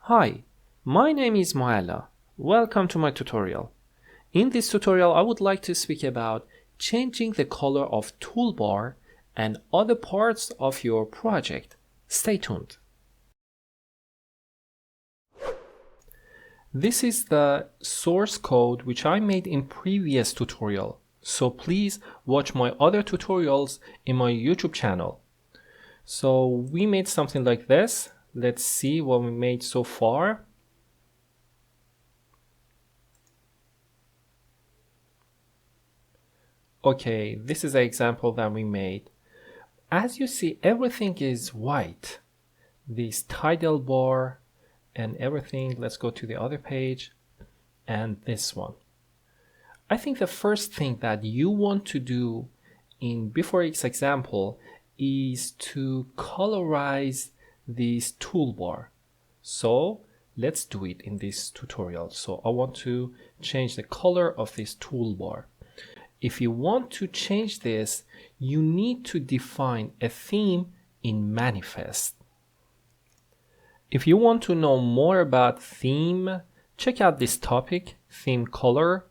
Hi, my name is Moella. Welcome to my tutorial. In this tutorial, I would like to speak about changing the color of toolbar and other parts of your project. Stay tuned. This is the source code which I made in previous tutorial. So please watch my other tutorials in my YouTube channel. So we made something like this. Let's see what we made so far. Okay, this is an example that we made. As you see, everything is white. This title bar and everything. Let's go to the other page and this one. I think the first thing that you want to do in B4X example is to colorize this toolbar. So let's do it in this tutorial. So I want to change the color of this toolbar. If you want to change this, you need to define a theme in manifest. If you want to know more about theme, check out this topic, theme color,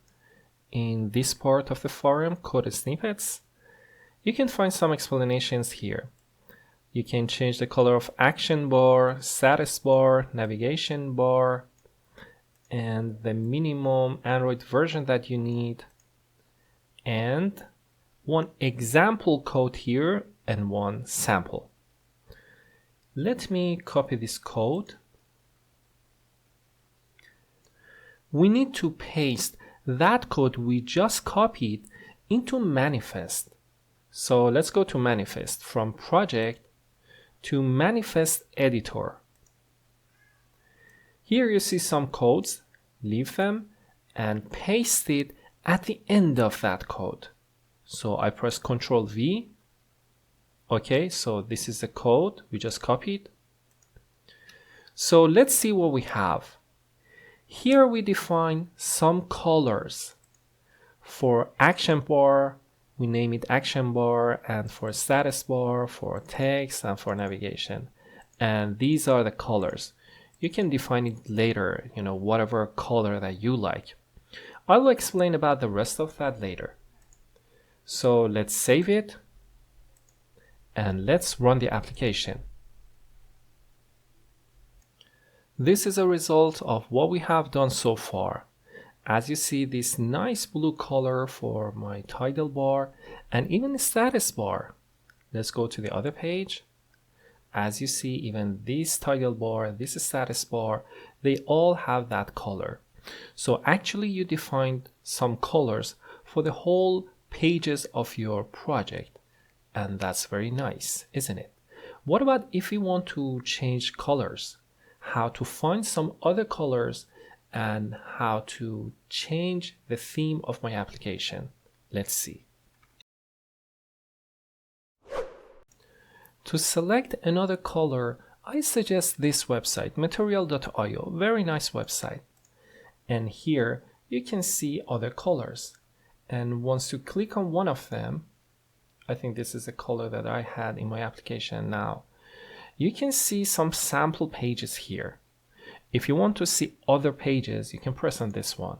in this part of the forum, code snippets. You can find some explanations here. You can change the color of action bar, status bar, navigation bar, and the minimum Android version that you need. And one example code here and one sample. Let me copy this code. We need to paste that code we just copied into manifest. So let's go to manifest, from project to manifest editor. Here you see some codes, leave them and paste it at the end of that code. So I press Ctrl V. Okay, so this is the code we just copied. So let's see what we have. Here we define some colors. For action bar, we name it action bar, and for status bar, for text, and for navigation. And these are the colors. You can define it later, whatever color that you like. I'll explain about the rest of that later. So let's save it and let's run the application. This is a result of what we have done so far. As you see, this nice blue color for my title bar and even the status bar. Let's go to the other page. As you see, even this title bar, this status bar, they all have that color. So actually you defined some colors for the whole pages of your project, and that's very nice, isn't it? What about if we want to change colors? How to find some other colors and how to change the theme of my application? Let's see. To select another color, I suggest this website, material.io, very nice website. And here you can see other colors. And once you click on one of them, I think this is the color that I had in my application now, you can see some sample pages here. If you want to see other pages, you can press on this one.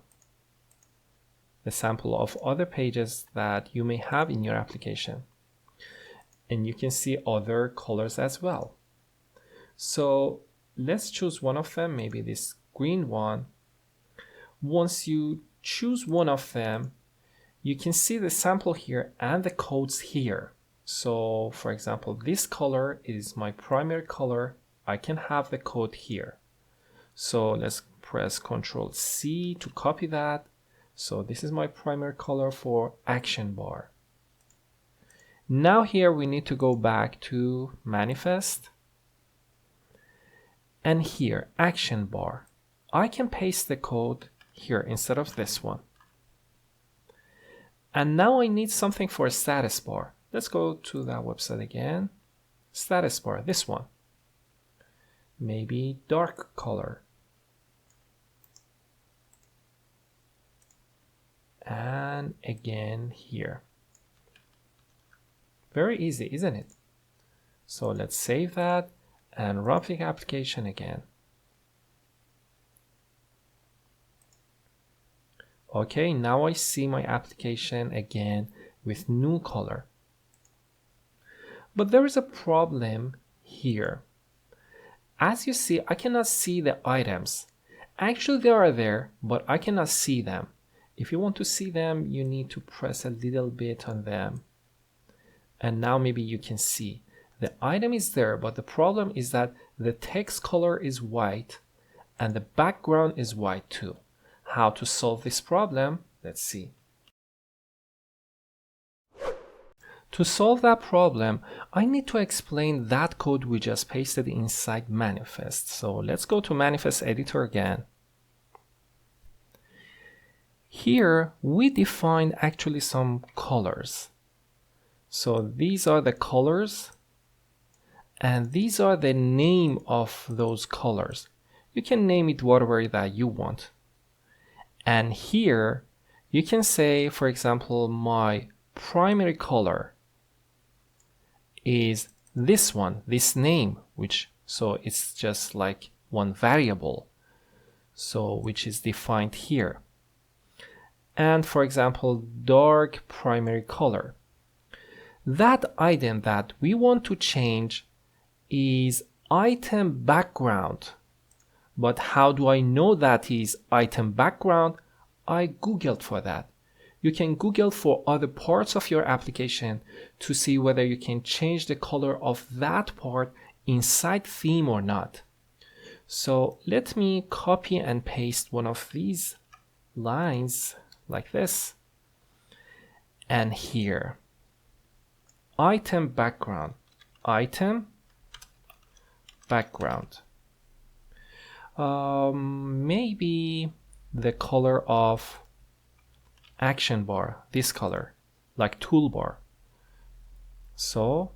The sample of other pages that you may have in your application. And you can see other colors as well. So let's choose one of them, maybe this green one. Once you choose one of them, you can see the sample here and the codes here. So for example, this color is my primary color. I can have the code here. So let's press Ctrl C to copy that. So this is my primary color for action bar. Now here we need to go back to manifest. And here, action bar. I can paste the code here instead of this one. And now I need something for a status bar. Let's go to that website again. Status bar, this one. Maybe dark color. And again here. Very easy, isn't it? So let's save that and run the application again. Okay, now I see my application again with new color. But there is a problem here. As you see, I cannot see the items. Actually, they are there, but I cannot see them. If you want to see them, you need to press a little bit on them. And now maybe you can see. The item is there, but the problem is that the text color is white and the background is white too. How to solve this problem? Let's see. To solve that problem, I need to explain that code we just pasted inside manifest. So let's go to manifest editor again. Here we defined actually some colors. So these are the colors and these are the name of those colors. You can name it whatever that you want. And here you can say, for example, my primary color is this one, this name, so it's just like one variable, so which is defined here. And for example, dark primary color. That item that we want to change is item background. But how do I know that is item background? I Googled for that. You can Google for other parts of your application to see whether you can change the color of that part inside theme or not. So let me copy and paste one of these lines like this. And here, item background, item background. Maybe the color of action bar, this color, like toolbar. So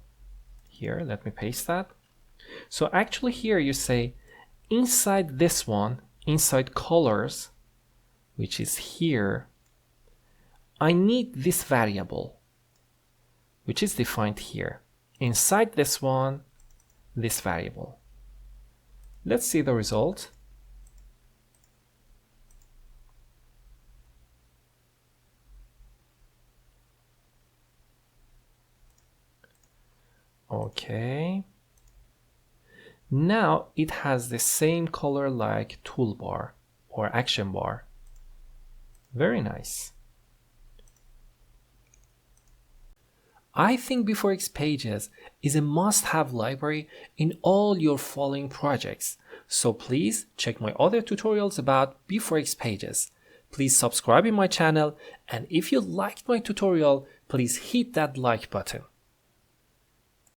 here, let me paste that. So actually here you say inside this one, inside colors, which is here, I need this variable, which is defined here. Inside this one, this variable. Let's see the result. Okay. Now it has the same color like toolbar or action bar. Very nice. I think B4X Pages is a must-have library in all your following projects. So please check my other tutorials about B4X Pages. Please subscribe in my channel, and if you liked my tutorial, please hit that like button.